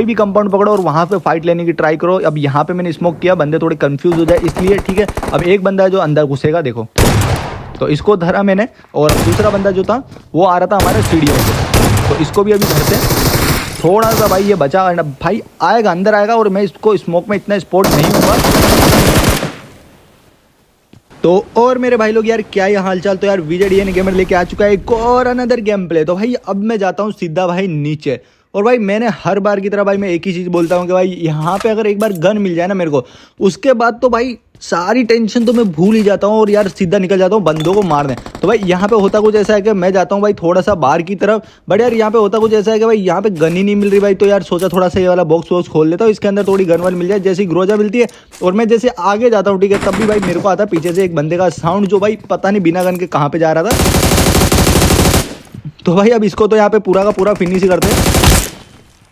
कोई भी कंपाउंड पकड़ो और वहाँ पे फाइट लेने की ट्राई करो। अब यहाँ पे मैंने स्मोक किया, बंदे थोड़े कंफ्यूज हो जाए इसलिए, ठीक है। अब एक बंदा है जो अंदर घुसेगा, देखो, तो इसको धरा मैंने, और दूसरा बंदा जो था वो आ रहा था हमारे सीढ़ियों से, तो इसको भी अभी धरते हैं। थोड़ा सा भाई ये बचा भाई, आएगा अंदर आएगा, और मैं इसको स्मोक में इतना स्पॉट नहीं होगा। तो और मेरे भाई लोग यार क्या ये हालचाल। तो यार VJDN गेमर लेके आ चुका है एक और अनदर गेम प्ले। तो भाई अब मैं जाता हूँ सीधा भाई नीचे, और भाई मैंने हर बार की तरह भाई मैं एक ही चीज़ बोलता हूँ कि भाई यहाँ पे अगर एक बार गन मिल जाए ना मेरे को, उसके बाद तो भाई सारी टेंशन तो मैं भूल ही जाता हूँ और यार सीधा निकल जाता हूँ बंदों को मारने। तो भाई यहाँ पे होता कुछ ऐसा है कि मैं जाता हूँ भाई थोड़ा सा बाहर की तरफ, बट यार यहाँ पे होता कुछ ऐसा है कि भाई यहाँ पे गन ही नहीं मिल रही भाई। तो यार सोचा थोड़ा सा ये वाला बॉक्स वॉक्स खोल लेता हूँ, इसके अंदर थोड़ी गन वन मिल जाए। जैसी ग्रोजा मिलती है और मैं जैसे आगे जाता हूँ, ठीक है, तब भी भाई मेरे को आता है पीछे से एक बंदे का साउंड, जो भाई पता नहीं बिना गन के कहाँ पे जा रहा था। तो भाई अब इसको तो यहाँ पे पूरा का पूरा फिनिश ही करते हैं,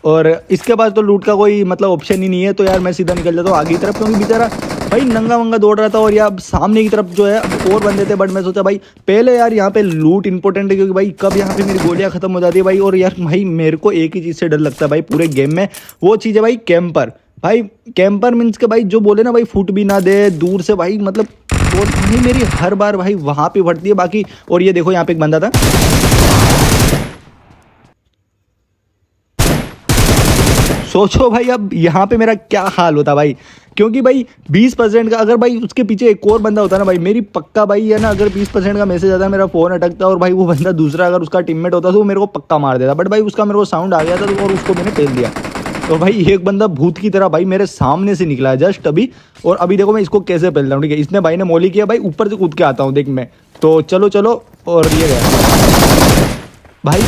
और इसके पास तो लूट का कोई मतलब ऑप्शन ही नहीं है। तो यार मैं सीधा निकल जाता हूँ आगे की तरफ, क्योंकि बेचारा भाई नंगा वंगा दौड़ रहा था, और यार सामने की तरफ जो है और बंदे थे। बट मैं सोचा भाई पहले यार यहाँ पे लूट इंपॉर्टेंट है, क्योंकि भाई कब यहाँ पे मेरी गोलियाँ खत्म हो जाती है भाई। और यार भाई मेरे को एक ही चीज़ से डर लगता है भाई पूरे गेम में, वो चीज़ है भाई कैंपर। भाई कैंपर मीन्स के भाई जो बोले ना भाई फुट भी ना दे दूर से भाई, मतलब वो भाई मेरी हर बार भाई वहाँ पे बढ़ती है बाकी। और ये देखो यहाँ पे एक बंदा था, सोचो भाई अब यहाँ पे मेरा क्या हाल होता भाई, क्योंकि भाई 20% का अगर भाई उसके पीछे एक और बंदा होता ना भाई, मेरी पक्का भाई है ना, अगर 20% का मैसेज आता है मेरा फ़ोन अटकता, और भाई वो बंदा दूसरा अगर उसका टीममेट होता तो वो मेरे को पक्का मार देता। बट भाई उसका मेरे को साउंड आ गया था और उसको मैंने पेल दिया। तो भाई एक बंदा भूत की तरह भाई मेरे सामने से निकला है जस्ट अभी, और अभी देखो मैं इसको कैसे पेलता हूँ, ठीक है। इसने भाई ने मोली किया, भाई ऊपर से कूद के आता हूँ देख मैं, तो चलो चलो, और ये गया भाई।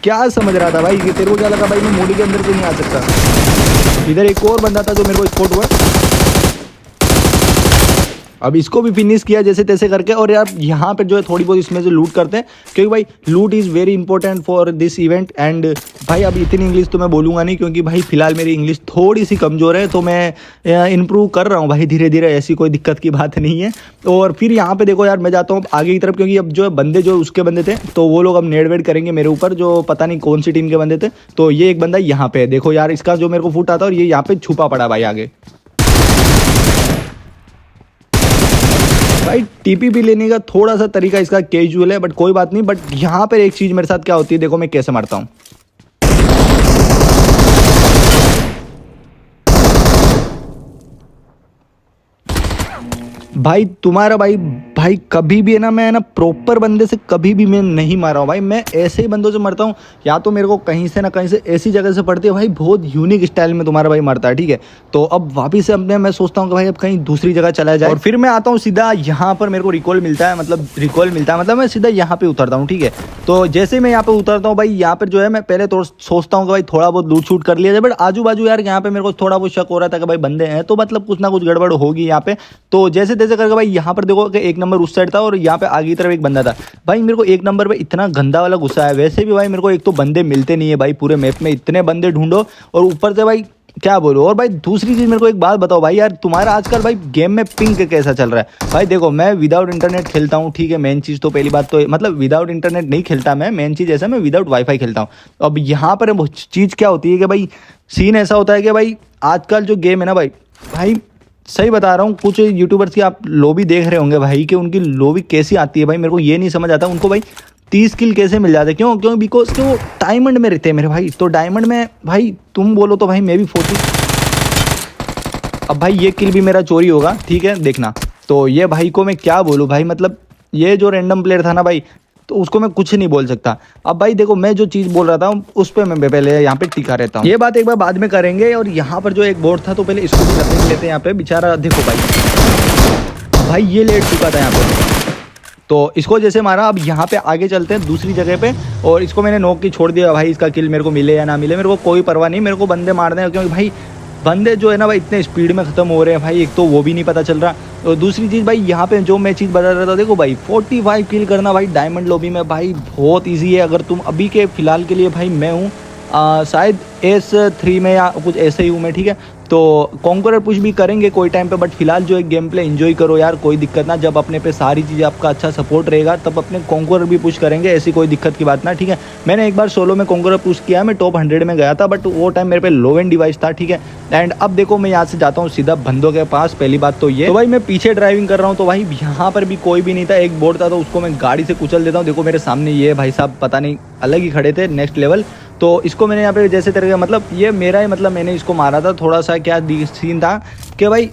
क्या समझ रहा था भाई कि तेरे को क्या लगा भाई मैं मोड़ी के अंदर क्यों नहीं आ सकता। इधर एक और बंदा था जो मेरे को स्पॉट हुआ, अब इसको भी फिनिश किया जैसे तैसे करके। और यार यहाँ पे जो है थोड़ी बहुत इसमें से लूट करते हैं, क्योंकि भाई लूट is very important for this event. And भाई अभी इतनी इंग्लिश तो मैं बोलूँगा नहीं, क्योंकि भाई फिलहाल मेरी इंग्लिश थोड़ी सी कमज़ोर है, तो मैं इंप्रूव कर रहा हूँ भाई धीरे धीरे, ऐसी कोई दिक्कत की बात नहीं है। और फिर यहाँ पे देखो यार मैं जाता हूँ आगे की तरफ, क्योंकि अब जो है बंदे जो उसके बंदे थे तो वो लोग अब नेड़ वेड करेंगे मेरे ऊपर, जो पता नहीं कौन सी टीम के बंदे थे। तो ये एक बंदा यहाँ पे देखो यार, इसका जो मेरे को फुट आता है, और ये यहाँ पे छुपा पड़ा भाई आगे। भाई TPP लेने का थोड़ा सा तरीका इसका कैजुअल है, बट कोई बात नहीं। बट यहाँ पर एक चीज़ मेरे साथ क्या होती है, देखो मैं कैसे मारता हूँ। भाई तुम्हारा भाई कभी भी है ना, मैं ना प्रॉपर बंदे से कभी भी मैं नहीं मारा हूँ भाई। मैं ऐसे ही बंदों से मरता हूँ, या तो मेरे को कहीं से ना कहीं से ऐसी जगह से पड़ती है भाई, बहुत यूनिक स्टाइल में तुम्हारा भाई मरता है, ठीक है। तो अब वापिस से अपने मैं सोचता हूँ कि भाई अब कहीं दूसरी जगह चला जाए, और फिर मैं आता हूँ सीधा यहाँ पर, मेरे को रिकॉल मिलता है, मतलब मैं सीधा यहाँ पे उतरता हूँ, ठीक है। तो जैसे मैं यहाँ पे उतरता हूँ भाई, यहाँ पर जो है मैं पहले तो सोचता हूँ कि भाई थोड़ा बहुत लूट शूट कर लिया जाए, बट आजू बाजू यार यहाँ पे मेरे को थोड़ा बहुत शक हो रहा था कि भाई बंदे हैं, तो मतलब कुछ ना कुछ गड़बड़ होगी यहाँ पे। तो जैसे तैसे करके भाई यहाँ पर देखो कि एक नंबर उस साइड था, और यहाँ पे आगे की तरफ एक बंदा था। भाई मेरे को एक नंबर पे इतना गंदा वाला गुस्सा है, वैसे भी भाई मेरे को एक तो बंदे मिलते नहीं है भाई, पूरे मैप में इतने बंदे ढूंढो, और ऊपर से भाई क्या बोलो। और भाई दूसरी चीज़ मेरे को एक बात बताओ भाई, यार तुम्हारा आजकल भाई गेम में पिंग कैसा चल रहा है भाई। देखो मैं विदाउट इंटरनेट खेलता हूँ, ठीक है। मेन चीज़ तो पहली बात तो मतलब विदाउट इंटरनेट नहीं खेलता मैं, मेन चीज़ ऐसा मैं विदाउट वाईफाई खेलता हूँ। अब यहाँ पर चीज़ क्या होती है कि भाई सीन ऐसा होता है कि भाई आजकल जो गेम है ना भाई सही बता रहा हूँ, कुछ यूट्यूबर्स की आप लॉबी देख रहे होंगे भाई, कि उनकी लॉबी कैसी आती है भाई, मेरे को ये नहीं समझ आता उनको भाई 30 किल कैसे मिल जाते। क्यों बिकॉज के वो डायमंड में रहते हैं मेरे भाई। तो डायमंड में भाई तुम बोलो तो भाई मैं भी 40। अब भाई ये किल भी मेरा चोरी होगा, ठीक है, देखना। तो ये भाई को मैं क्या बोलूँ भाई, मतलब ये जो रैंडम प्लेयर था ना भाई, तो उसको मैं कुछ नहीं बोल सकता। अब भाई देखो मैं जो चीज़ बोल रहा था उस पर मैं पहले यहाँ पे टिका रहता हूँ, ये बात एक बार बाद में करेंगे। और यहाँ पर जो एक बोर्ड था, तो पहले इसको भी देख लेते हैं। यहाँ पे बेचारा देखो भाई ये लेट चुका था यहाँ पे, तो इसको जैसे मारा। अब यहाँ पे आगे चलते हैं दूसरी जगह पे, और इसको मैंने नॉक की छोड़ दिया भाई। इसका किल मेरे को मिले या ना मिले मेरे को कोई परवाह नहीं, मेरे को बंदे मारने हैं, क्योंकि भाई बंदे जो है ना भाई इतने स्पीड में ख़त्म हो रहे हैं भाई, एक तो वो भी नहीं पता चल रहा। और दूसरी चीज़ भाई यहाँ पे जो मैं चीज़ बता रहा था, देखो भाई 45 किल करना भाई डायमंड लॉबी में भाई बहुत इजी है। अगर तुम अभी के फ़िलहाल के लिए भाई मैं हूँ शायद S3 में या कुछ ऐसे ही हूँ मैं, ठीक है। तो कॉन्करर पुश भी करेंगे कोई टाइम पे, बट फिलहाल जो है गेम प्ले एंजॉय करो यार, कोई दिक्कत ना। जब अपने पे सारी चीज़ें आपका अच्छा सपोर्ट रहेगा तब अपने कॉन्करर भी पुश करेंगे, ऐसी कोई दिक्कत की बात ना, ठीक है। मैंने एक बार सोलो में कॉन्करर पुश किया, मैं टॉप 100 में गया था, बट वो टाइम मेरे पे लो एंड डिवाइस था, ठीक है। एंड अब देखो मैं यहाँ से जाता हूँ सीधा बंदों के पास। पहली बात तो ये, तो भाई मैं पीछे ड्राइविंग कर रहा हूँ, तो भाई यहाँ पर भी कोई भी नहीं था, एक बोर्ड था, तो उसको मैं गाड़ी से कुचल देता हूँ। देखो मेरे सामने ये भाई साहब पता नहीं अलग ही खड़े थे, नेक्स्ट लेवल। तो इसको मैंने यहाँ पे जैसे तरह का, मतलब ये मेरा ही, मतलब मैंने इसको मारा था। थोड़ा सा क्या सीन था कि भाई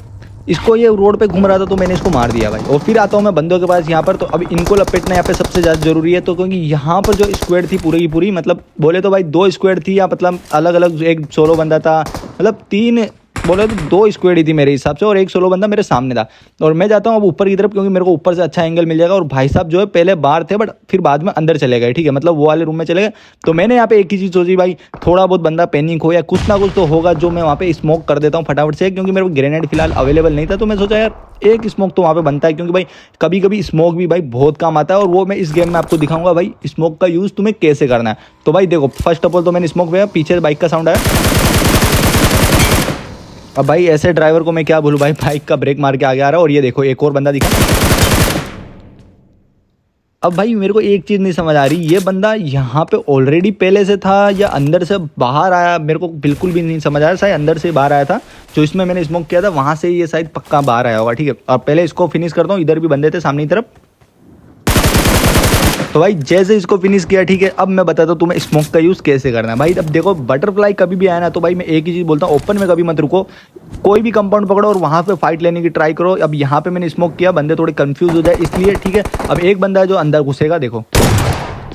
इसको, ये रोड पे घूम रहा था तो मैंने इसको मार दिया भाई। और फिर आता हूँ मैं बंदों के पास यहाँ पर। तो अब इनको लपेटना यहाँ पे सबसे ज़्यादा जरूरी है, तो क्योंकि यहाँ पर जो स्क्वाड थी पूरी की पूरी, मतलब बोले तो भाई 2 स्क्वाड थी, या मतलब अलग अलग, एक सोलो बंदा था, मतलब 3 बोले तो 2 स्क्वाड ही थी मेरे हिसाब से, और एक सोलो बंदा मेरे सामने था। और मैं जाता हूँ अब ऊपर की तरफ, क्योंकि मेरे को ऊपर से अच्छा एंगल मिल जाएगा। और भाई साहब जो है पहले बाहर थे, बट फिर बाद में अंदर चले गए, ठीक है, मतलब वो वाले रूम में चले गए। तो मैंने यहाँ पे एक ही चीज़ सोची भाई, थोड़ा बहुत बंदा पैनिक हो या कुछ ना कुछ तो होगा, जो मैं वहाँ पे स्मोक कर देता हूँ फटाफट से, क्योंकि मेरे को ग्रेनेड फिलहाल अवेलेबल नहीं था। तो मैं सोचा यार एक स्मोक तो वहाँ पे बनता है, क्योंकि भाई कभी कभी स्मोक भी भाई बहुत काम आता है, और वो मैं इस गेम में आपको दिखाऊंगा भाई स्मोक का यूज़ तुम्हें कैसे करना है। तो भाई देखो फर्स्ट ऑफ ऑल तो मैंने स्मोक किया, पीछे बाइक का साउंड आया। अब भाई ऐसे ड्राइवर को मैं क्या बोलूँ भाई, बाइक का ब्रेक मार के आगे आ रहा है। और ये देखो एक और बंदा दिखा। अब भाई मेरे को एक चीज़ नहीं समझ आ रही, ये बंदा यहाँ पे ऑलरेडी पहले से था या अंदर से बाहर आया, मेरे को बिल्कुल भी नहीं समझ आ रहा। शायद अंदर से बाहर आया था, जो इसमें मैंने स्मोक किया था वहाँ से ये शायद पक्का बाहर आया होगा, ठीक है। और पहले इसको फिनिश करता हूँ, इधर भी बंदे थे सामने की तरफ। तो भाई जैसे इसको फिनिश किया, ठीक है, अब मैं बताता हूँ तुम्हें स्मोक का यूज़ कैसे करना है। भाई अब देखो बटरफ्लाई कभी भी आया ना, तो भाई मैं एक ही चीज़ बोलता हूँ, ओपन में कभी मत रुको, कोई भी कंपाउंड पकड़ो और वहाँ पे फाइट लेने की ट्राई करो। अब यहाँ पे मैंने स्मोक किया, बंदे थोड़े कंफ्यूज हो जाए इसलिए, ठीक है। अब एक बंदा है जो अंदर घुसेगा, देखो,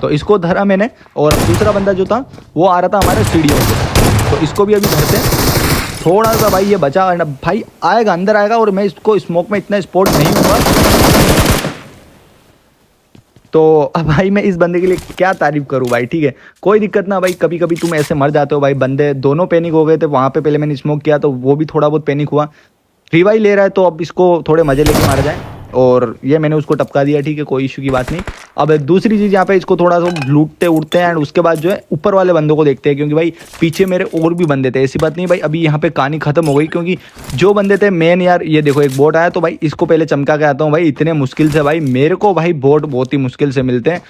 तो इसको धरा मैंने, और दूसरा बंदा जो था वो आ रहा था हमारे सीढ़ियों से, तो इसको भी अभी धरते हैं। थोड़ा सा भाई ये बचा, भाई आएगा अंदर आएगा, और मैं इसको स्मोक में इतना स्पॉट नहीं होगा। तो अब भाई मैं इस बंदे के लिए क्या तारीफ करूं भाई, ठीक है। कोई दिक्कत ना भाई, कभी कभी तुम ऐसे मर जाते हो भाई। बंदे दोनों पैनिक हो गए थे वहाँ पे, पहले मैंने स्मोक किया तो वो भी थोड़ा बहुत पैनिक हुआ। रिवाइव ले रहा है, तो अब इसको थोड़े मजे लेके मारा जाए। और ये मैंने उसको टपका दिया, ठीक है, कोई इशू की बात नहीं। अब दूसरी चीज़ यहाँ पे इसको थोड़ा सा लूटते उड़ते हैं, एंड उसके बाद जो है ऊपर वाले बंदों को देखते हैं, क्योंकि भाई पीछे मेरे और भी बंदे थे, ऐसी बात नहीं भाई। अभी यहाँ पे कहानी खत्म हो गई, क्योंकि जो बंदे थे मेन, यार ये देखो एक बोट आया, तो भाई इसको पहले चमका के आता हूँ भाई। इतने मुश्किल से भाई मेरे को भाई बोट बहुत ही मुश्किल से मिलते हैं।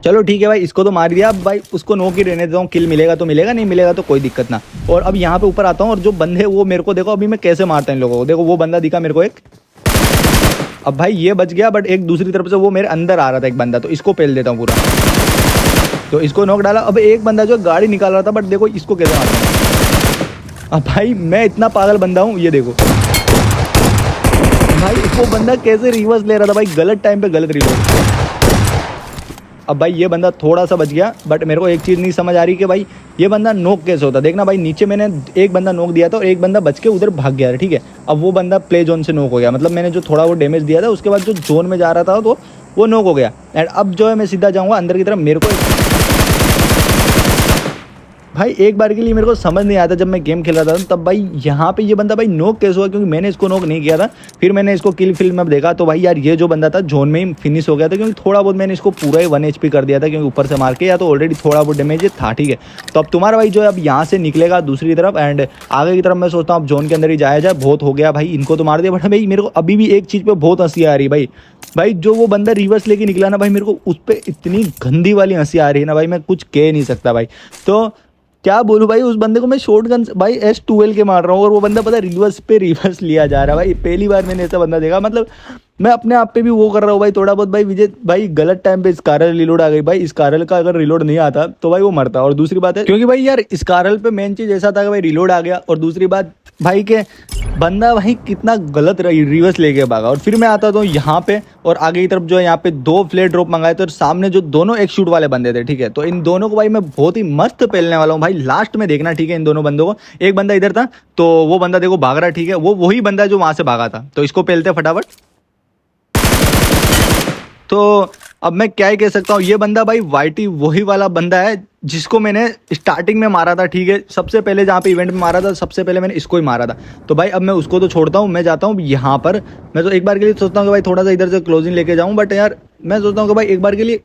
चलो ठीक है भाई, इसको तो मार दिया। अब भाई उसको नो की रहने देता हूँ, किल मिलेगा तो मिलेगा, नहीं मिलेगा तो कोई दिक्कत ना। और अब यहाँ पे ऊपर आता हूँ, और जो बंदे वो मेरे को देखो अभी मैं कैसे मारता हूँ इन लोगों को। देखो वो बंदा दिखा मेरे को एक, अब भाई ये बच गया, बट एक दूसरी तरफ से वो मेरे अंदर आ रहा था एक बंदा, तो इसको पेल देता हूँ पूरा। तो इसको नॉक डाला। अब एक बंदा जो गाड़ी निकाल रहा था, बट देखो इसको कैसे मारता हूँ। अब भाई मैं इतना पागल बंदा हूँ, ये देखो भाई वो बंदा कैसे रिवर्स ले रहा था भाई, गलत टाइम पे गलत रिवर्स। अब भाई ये बंदा थोड़ा सा बच गया, बट मेरे को एक चीज़ नहीं समझ आ रही कि भाई ये बंदा नोक कैसे होता। देखना भाई नीचे मैंने एक बंदा नोक दिया था, और एक बंदा बच के उधर भाग गया था, ठीक है। अब वो बंदा प्ले जोन से नोक हो गया, मतलब मैंने जो थोड़ा वो डैमेज दिया था, उसके बाद जो जोन में जा रहा था तो वो नोक हो गया। एंड अब जो है मैं सीधा जाऊँगा अंदर की तरफ। मेरे को भाई एक बार के लिए मेरे को समझ नहीं आया था जब मैं गेम खेल रहा था, तब भाई यहाँ पे ये बंदा भाई नोक कैसे हुआ, क्योंकि मैंने इसको नोक नहीं किया था। फिर मैंने इसको किल फिल्म में देखा, तो भाई यार ये जो बंदा था जोन में ही फिनिश हो गया था, क्योंकि थोड़ा बहुत मैंने इसको पूरा ही 1 HP कर दिया था, क्योंकि ऊपर से मार के, या तो ऑलरेडी थोड़ा बहुत डैमेज था, ठीक है। तो अब तुम्हारा भाई जो है अब यहाँ से निकलेगा दूसरी तरफ, एंड आगे की तरफ मैं सोचता हूँ अब जोन के अंदर ही जाया जाए। बहुत हो गया भाई, इनको तो मार दिया, बट भाई मेरे को अभी भी एक चीज़ पे बहुत हंसी आ रही है भाई जो वो बंदा रिवर्स लेके निकला ना भाई, मेरे को उस पर इतनी गंदी वाली हंसी आ रही है ना भाई, मैं कुछ कह नहीं सकता भाई। तो क्या बोलूं भाई, उस बंदे को मैं शॉर्ट गन भाई S12 के मार रहा हूँ, और वो बंदा पता रिवर्स पे रिवर्स लिया जा रहा है भाई। पहली बार मैंने ऐसा बंदा देखा, मतलब मैं अपने आप पे भी वो कर रहा हूँ भाई थोड़ा बहुत भाई। विजय भाई गलत टाइम पे स्कारल रिलोड आ गई भाई, स्कारल का अगर रिलोड नहीं आता तो भाई वो मरता। और दूसरी बात है, क्योंकि भाई यार स्कारल पे मेन चीज ऐसा था कि भाई रिलोड आ गया, और दूसरी बात भाई के बंदा भाई कितना गलत रिवर्स लेके भागा। और फिर मैं आता था यहाँ पे, और आगे की तरफ जो है यहाँ पे 2 फ्लेयर ड्रॉप मंगाए थे, और सामने जो दोनों एक शूट वाले बंदे थे, ठीक है। तो इन दोनों को भाई मैं बहुत ही मस्त पेलने वाला हूँ भाई, लास्ट में देखना, ठीक है। इन दोनों बंदों को, एक बंदा इधर था, तो वो बंदा देखो भाग रहा, ठीक है, वो वही बंदा जो वहां से भागा था, तो इसको पेलते फटाफट। तो अब मैं क्या ही कह सकता हूँ, ये बंदा भाई वाईटी वही वाला बंदा है जिसको मैंने स्टार्टिंग में मारा था, ठीक है। सबसे पहले जहाँ पे इवेंट में मारा था, सबसे पहले मैंने इसको ही मारा था। तो भाई अब मैं उसको तो छोड़ता हूँ, मैं जाता हूँ यहाँ पर। मैं तो एक बार के लिए सोचता हूँ कि भाई थोड़ा सा इधर से क्लोजिंग लेके जाऊँ, बट यार मैं सोचता हूँ कि भाई एक बार के लिए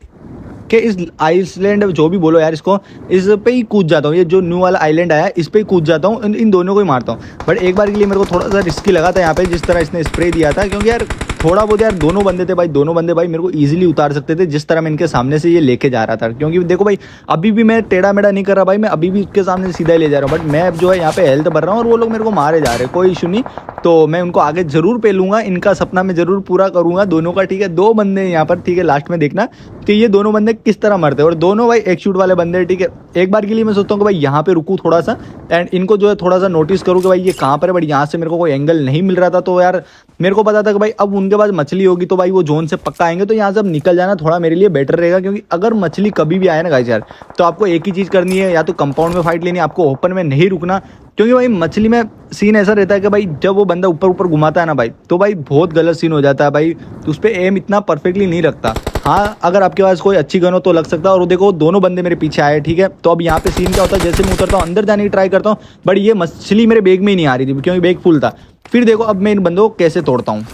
के इस आइसलैंड जो भी बोलो यार इसको, इस पे ही कूद जाता हूँ। ये जो न्यू वाला आइलैंड आया है इस पे ही कूद जाता हूँ, इन दोनों को ही मारता हूँ। बट एक बार के लिए मेरे को थोड़ा सा रिस्की लगा था यहाँ पे, जिस तरह इसने स्प्रे दिया था, क्योंकि यार थोड़ा बहुत यार दोनों बंदे थे भाई, दोनों बंदे भाई मेरे को इजीली उतार सकते थे जिस तरह मैं इनके सामने से ये लेके जा रहा था। क्योंकि देखो भाई अभी भी मैं टेढ़ा मेढ़ा नहीं कर रहा भाई, मैं अभी भी उसके सामने सीधा ही ले जा रहा हूँ। बट मैं अब जो है यहाँ पे हेल्थ भर रहा हूँ और वो लोग मेरे को मारे जा रहे हैं, कोई इशू नहीं। तो मैं उनको आगे जरूर पेलूंगा, इनका सपना मैं जरूर पूरा करूंगा दोनों का, ठीक है। दो बंदे यहाँ पर, ठीक है, लास्ट में देखना कि ये दोनों बंदे किस तरह मरते हैं। और दोनों भाई एक शूट वाले बंदे, ठीक है। एक बार के लिए मैं सोचता हूँ कि भाई यहाँ पे रुकूँ थोड़ा सा एंड इनको जो है थोड़ा सा नोटिस करूँ कि भाई ये कहाँ पर है। बट यहाँ से मेरे को कोई एंगल नहीं मिल रहा था, तो यार मेरे को पता था कि भाई अब उनके पास मछली होगी तो भाई वो जोन से पक्का आएंगे, तो यहाँ से अब निकल जाना थोड़ा मेरे लिए बेटर रहेगा। क्योंकि अगर मछली कभी भी आए ना गाइस यार, तो आपको एक ही चीज़ करनी है, या तो कंपाउंड में फाइट लेनी है, आपको ओपन में नहीं रुकना। क्योंकि भाई मछली में सीन ऐसा रहता है कि भाई जब वो बंदा ऊपर ऊपर घुमाता है ना भाई, तो भाई बहुत गलत सीन हो जाता है भाई, तो उस पर एम इतना परफेक्टली नहीं रखता। हाँ अगर आपके पास कोई अच्छी गन हो तो लग सकता है। और देखो दोनों बंदे मेरे पीछे आए, ठीक है। तो अब यहाँ पे सीन क्या होता है, जैसे मैं उतरता हूँ अंदर जाने की ट्राई करता हूँ, बट ये मछली मेरे बैग में ही नहीं आ रही थी क्योंकि बैग फुल था। फिर देखो अब मैं इन बंदों को कैसे तोड़ता हूँ।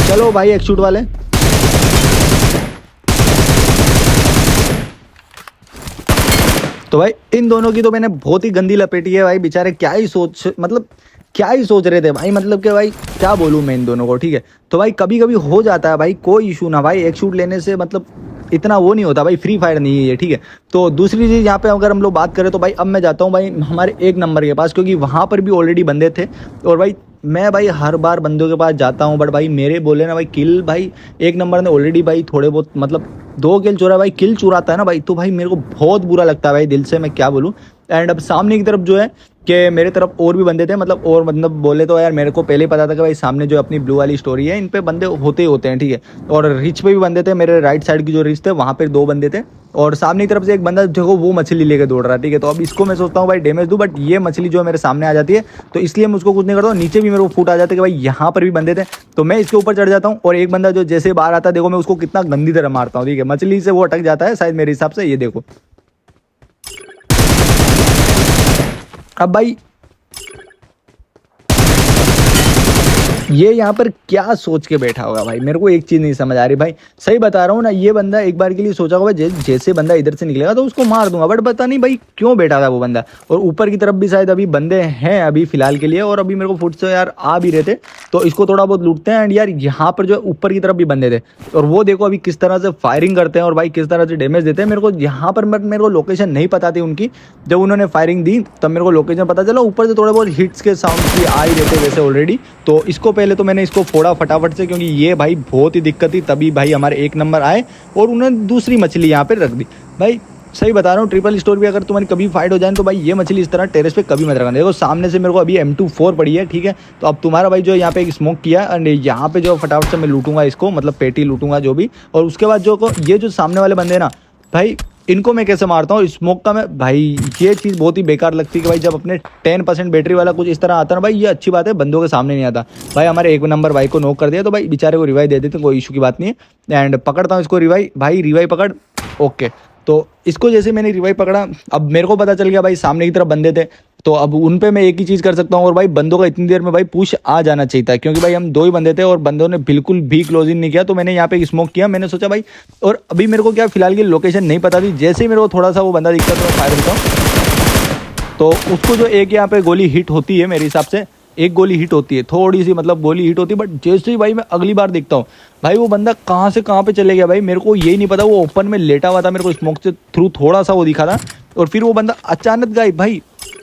चलो भाई एक शूट वाले, तो भाई इन दोनों की तो मैंने बहुत ही गंदी लपेटी है भाई। बेचारे क्या ही सोच, मतलब क्या ही सोच रहे थे भाई, मतलब कि भाई क्या बोलूँ मैं इन दोनों को, ठीक है। तो भाई कभी कभी हो जाता है भाई, कोई इशू ना भाई, एक शूट लेने से मतलब इतना वो नहीं होता भाई, फ्री फायर नहीं है ये, ठीक है। तो दूसरी चीज़ यहाँ पे अगर हम लोग बात करें तो भाई अब मैं जाता हूँ भाई हमारे एक नंबर के पास, क्योंकि वहाँ पर भी ऑलरेडी बंदे थे। और भाई मैं भाई हर बार बंदों के पास जाता हूँ, बट भाई मेरे बोले ना भाई किल, भाई एक नंबर ने ऑलरेडी भाई थोड़े बहुत मतलब 2 किल चुरा भाई, किल चुराता है ना भाई, तो भाई मेरे को बहुत बुरा लगता है भाई दिल से, मैं क्या बोलूँ। एंड अब सामने की तरफ जो है कि मेरे तरफ और भी बंदे थे, मतलब और मतलब बोले तो यार मेरे को पहले ही पता था कि भाई सामने जो अपनी ब्लू वाली स्टोरी है इन पे बंदे होते ही होते हैं, ठीक है। और रिच पे भी बंदे थे, मेरे राइट साइड की जो रिच थे वहाँ पे 2 बंदे थे, और सामने की तरफ से एक बंदा देखो वो मछली लेके दौड़ रहा है, ठीक है। तो अब इसको मैं सोचता हूँ भाई डैमेज दूँ, बट ये मछली जो है मेरे सामने आ जाती है, तो इसलिए मैं उसको कुछ नहीं करता हूँ। नीचे भी मेरे को फूट आ जाता है कि भाई यहाँ पर भी बंदे थे, तो मैं इसके ऊपर चढ़ जाता हूँ। और एक बंदा जो जैसे बाहर आता है देखो मैं उसको कितना गंदी तरह मारता हूँ, ठीक है। मछली से वो अटक जाता है शायद मेरे हिसाब से, ये देखो। अब भाई ये यहाँ पर क्या सोच के बैठा होगा भाई, मेरे को एक चीज़ नहीं समझ आ रही भाई, सही बता रहा हूँ ना। ये बंदा एक बार के लिए सोचा होगा जैसे बंदा इधर से निकलेगा तो उसको मार दूंगा, बट पता नहीं भाई क्यों बैठा था वो बंदा। और ऊपर की तरफ भी शायद अभी बंदे हैं अभी फिलहाल के लिए, और अभी मेरे को फुट से यार आ भी रहे थे, तो इसको थोड़ा बहुत लूटते हैं। एंड यार यहाँ पर जो ऊपर की तरफ भी बंदे थे, और वो देखो अभी किस तरह से फायरिंग करते हैं और भाई किस तरह से डैमेज देते हैं। मेरे को यहाँ पर मेरे को लोकेशन नहीं पता थी उनकी, जब उन्होंने फायरिंग दी तब मेरे को लोकेशन पता चला। ऊपर से थोड़े बहुत हिट्स के साउंड भी आ ही रहते वैसे ऑलरेडी। तो इसको पहले तो मैंने इसको फोड़ा फटाफट से, क्योंकि ये भाई बहुत ही दिक्कत थी, तभी भाई हमारे एक नंबर आए और उन्होंने दूसरी मछली यहाँ पे रख दी। भाई सही बता रहा हूँ, ट्रिपल स्टोर भी अगर तुम्हारी कभी फाइट हो जाए तो भाई ये मछली इस तरह टेरेस पे कभी मत रखना। देखो सामने से मेरे को अभी M24 पड़ी है, ठीक है। तो अब तुम्हारा भाई जो यहाँ पे एक स्मोक किया, एंड यहाँ पे जो फटाफट से मैं लूटूंगा इसको, मतलब पेटी लूटूंगा जो भी। और उसके बाद जो ये जो सामने वाले बंदे ना भाई, इनको मैं कैसे मारता हूँ स्मोक का मैं भाई, ये चीज़ बहुत ही बेकार लगती है कि भाई जब अपने 10% बैटरी वाला कुछ इस तरह आता है ना भाई, ये अच्छी बात है, बंदों के सामने नहीं आता। भाई हमारे एक नंबर भाई को नॉक कर दिया, तो भाई बेचारे को रिवाइव दे देते, कोई इशू की बात नहीं है। एंड पकड़ता हूँ इसको रिवाइव, भाई रिवाइव पकड़, ओके। तो इसको जैसे मैंने रिवाइव पकड़ा, अब मेरे को पता चल गया भाई सामने की तरफ बंदे थे, तो अब उन पे मैं एक ही चीज़ कर सकता हूँ। और भाई बंदों का इतनी देर में भाई पुश आ जाना चाहिए था, क्योंकि भाई हम 2 ही बंदे थे और बंदों ने बिल्कुल भी क्लोजिंग नहीं किया। तो मैंने यहाँ पे स्मोक किया, मैंने सोचा भाई, और अभी मेरे को क्या फिलहाल की लोकेशन नहीं पता थी, जैसे ही मेरे को थोड़ा सा वो बंदा दिखता तो मैं फायर करता हूँ। तो उसको जो एक यहाँ पे गोली हिट होती है, मेरे हिसाब से एक गोली हिट होती है, थोड़ी सी मतलब गोली हिट होती है, बट जैसे ही भाई मैं अगली बार देखता हूँ भाई वो बंदा कहाँ से कहाँ पे चले गया भाई, मेरे को यही नहीं पता। वो ओपन में लेटा हुआ था, मेरे को स्मोक से थ्रू थोड़ा सा वो दिखा था, और फिर वो बंदा अचानक गायब, भाई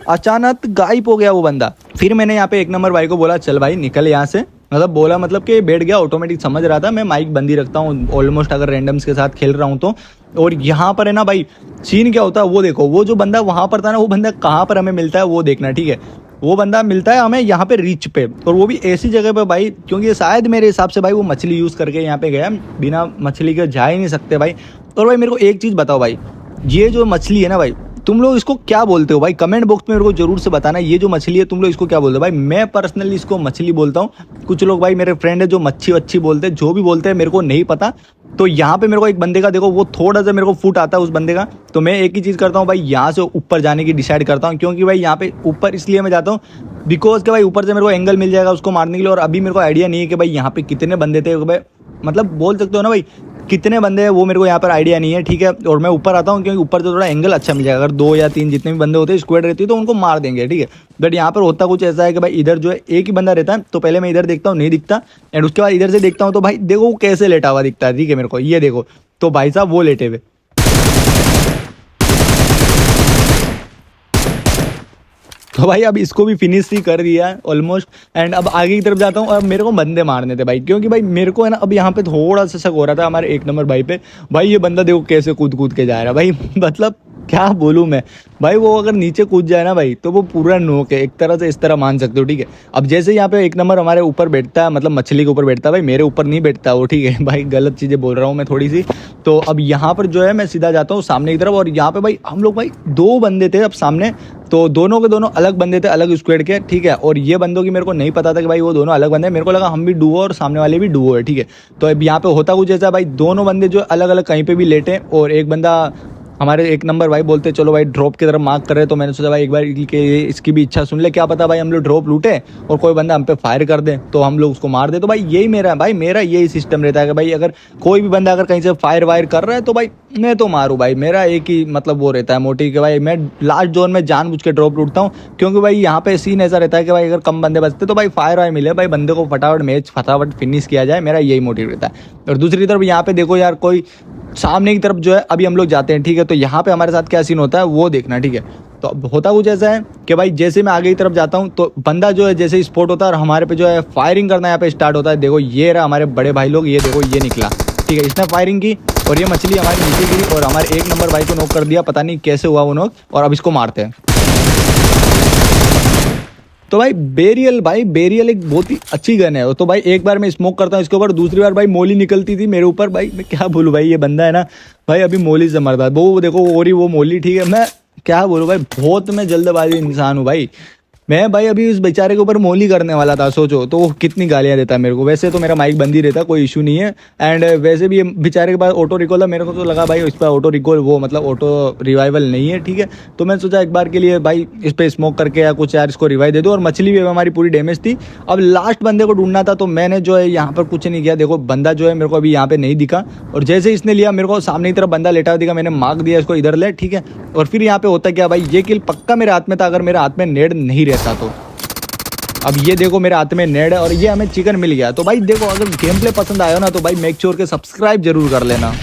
अचानक गायब हो गया वो बंदा। फिर मैंने यहाँ पे एक नंबर भाई को बोला चल भाई निकल यहाँ से, मतलब बोला मतलब कि बैठ गया ऑटोमेटिक, समझ रहा था मैं माइक बंदी रखता हूँ ऑलमोस्ट अगर रैंडम्स के साथ खेल रहा हूँ तो। और यहाँ पर है ना भाई सीन क्या होता है वो देखो, वो जो बंदा वहाँ पर था ना, वो बंदा कहाँ पर हमें मिलता है वो देखना, ठीक है। वो बंदा मिलता है हमें यहाँ पे रीच पे, और वो भी ऐसी जगह पे भाई, क्योंकि शायद मेरे हिसाब से भाई वो मछली यूज़ करके यहाँ पे गया, बिना मछली के जा ही नहीं सकते भाई। और भाई मेरे को एक चीज़ बताओ भाई, ये जो मछली है ना भाई, तुम लोग इसको क्या बोलते हो भाई, कमेंट बॉक्स में मेरे को जरूर से बताना। ये जो मछली है तुम लोग इसको क्या बोलते हो भाई? मैं पर्सनली इसको मछली बोलता हूँ, कुछ लोग भाई मेरे फ्रेंड है जो मच्छी वच्छी बोलते हैं, जो भी बोलते हैं मेरे को नहीं पता। तो यहाँ पे मेरे को एक बंदे का देखो, वो थोड़ा सा मेरे को फुट आता है उस बंदे का, तो मैं एक ही चीज़ करता हूँ भाई, यहाँ से ऊपर जाने की डिसाइड करता हूँ। क्योंकि भाई यहाँ पे ऊपर इसलिए मैं जाता हूँ बिकॉज के भाई ऊपर से मेरे को एंगल मिल जाएगा उसको मारने के लिए। और अभी मेरे को आइडिया नहीं है कि भाई यहाँ पे कितने बंदे थे भाई, मतलब बोल सकते हो ना भाई कितने बंदे हैं वो मेरे को यहाँ पर आइडिया नहीं है, ठीक है। और मैं ऊपर आता हूँ क्योंकि ऊपर तो थोड़ा एंगल अच्छा मिल जाएगा, अगर 2 या 3 जितने भी बंदे होते हैं स्क्वाड रहती है तो उनको मार देंगे, ठीक है। बट यहाँ पर होता कुछ ऐसा है कि भाई इधर जो है एक ही बंदा रहता है, तो पहले मैं इधर देखता हूँ, नहीं दिखता, एंड उसके बाद इधर से देखता हूँ तो भाई देखो वो कैसे लेटा हुआ दिखता है, ठीक है मेरे को, ये देखो, तो भाई साहब वो लेटे हुए। तो भाई अब इसको भी फिनिश ही कर दिया है ऑलमोस्ट, एंड अब आगे की तरफ जाता हूँ। और मेरे को बंदे मारने थे भाई, क्योंकि भाई मेरे को है ना अब यहाँ पे थोड़ा सा शक हो रहा था हमारे 1 नंबर भाई पे। भाई ये बंदा देखो कैसे कूद कूद के जा रहा है भाई मतलब क्या बोलूँ मैं भाई, वो अगर नीचे कूद जाए ना भाई तो वो पूरा नोक है, एक तरह से इस तरह मान सकते हो, ठीक है। अब जैसे यहाँ पे 1 नंबर हमारे ऊपर बैठता है, मतलब मछली के ऊपर बैठता है भाई, मेरे ऊपर नहीं बैठता वो, ठीक है भाई, गलत चीज़ें बोल रहा हूँ मैं थोड़ी सी। तो अब यहाँ पर जो है मैं सीधा जाता हूँ सामने की तरफ, और यहाँ पे भाई हम लोग भाई 2 बंदे थे अब सामने, तो दोनों के दोनों अलग बंदे थे, अलग स्क्वाड के, ठीक है। और ये बंदों की मेरे को नहीं पता था कि भाई वो दोनों अलग बंदे हैं, मेरे को लगा हम भी डुओ और सामने वाले भी डुओ है, ठीक है। तो अब यहाँ पे होता कुछ ऐसा भाई, दोनों बंदे जो अलग अलग कहीं पे भी लेटे, और एक बंदा हमारे 1 नंबर भाई बोलते चलो भाई ड्रॉप की तरफ मार्क कर रहे, तो मैंने सोचा भाई एक बार इसकी भी इच्छा सुन ले, क्या पता भाई हम लोग ड्रॉप लूटे और कोई बंदा हम पे फायर कर दे तो हम लोग उसको मार दे। तो भाई यही मेरा यही सिस्टम रहता है कि भाई अगर कोई भी बंदा अगर कहीं से फायर वायर कर रहा है तो भाई मैं तो मारूँ भाई, मेरा एक ही मतलब वो रहता है मोटिव कि भाई मैं लास्ट जोन में जानबूझ के ड्रॉप लूटता हूँ, क्योंकि भाई यहाँ पे सीन ऐसा रहता है कि भाई अगर कम बंदे बचते तो भाई फायर वायर मिले, भाई बंदे को फटाफट मैच फटाफट फिनिश किया जाए, मेरा यही मोटिव रहता है। और दूसरी तरफ यहाँ पे देखो यार, कोई सामने की तरफ जो है अभी हम लोग जाते हैं, ठीक है, तो यहाँ पे हमारे साथ क्या सीन होता है वो देखना, ठीक है। तो अब होता कुछ ऐसा है कि भाई जैसे मैं आगे की तरफ जाता हूँ तो बंदा जो है जैसे स्पॉट होता है और हमारे पे जो है फायरिंग करना यहाँ पे स्टार्ट होता है। देखो ये रहा हमारे बड़े भाई लोग, ये देखो ये निकला, ठीक है, इसने फायरिंग की और ये मछली हमारे नीचे गिरी और हमारे 1 नंबर भाई को नॉक कर दिया, पता नहीं कैसे हुआ वो नॉक, और अब इसको मारते हैं। तो भाई बेरियल एक बहुत ही अच्छी गन है। तो भाई एक बार मैं स्मोक करता हूँ इसके ऊपर, दूसरी बार भाई मोली निकलती थी मेरे ऊपर, भाई मैं क्या बोलूँ भाई, ये बंदा है ना भाई अभी मोली से मरता है, वो देखो और ही वो मोली, ठीक है। मैं क्या बोलूँ भाई, बहुत मैं जल्दबाजी इंसान हूँ भाई। मैं भाई अभी उस बेचारे के ऊपर मोली करने वाला था, सोचो तो वो कितनी गालियाँ देता है मेरे को। वैसे तो मेरा माइक बंद ही रहता, कोई इशू नहीं है, एंड वैसे भी ये बेचारे के पास ऑटो रिकॉल है, मेरे को तो लगा भाई इस पर ऑटो रिकॉल वो मतलब ऑटो रिवाइवल नहीं है, ठीक है। तो मैं सोचा एक बार के लिए भाई इस पर स्मोक करके या कुछ यार इसको रिवाइव दे दो, और मछली भी हमारी पूरी डैमेज थी। अब लास्ट बंदे को ढूंढना था, तो मैंने जो है यहाँ पर कुछ नहीं किया, देखो बंदा जो है मेरे को अभी यहाँ पे नहीं दिखा, और जैसे इसने लिया मेरे को सामने की तरफ बंदा लेटा हुआ दिखा, मैंने मार्क दिया इसको इधर ले, ठीक है। और फिर यहाँ पे होता क्या भाई, ये किल पक्का मेरे हाथ में था अगर मेरे हाथ में नेड नहीं रहता तो। अब ये देखो मेरे हाथ में नेड है और ये हमें चिकन मिल गया। तो भाई देखो अगर गेम प्ले पसंद आया हो ना तो भाई मेक श्योर के सब्सक्राइब जरूर कर लेना।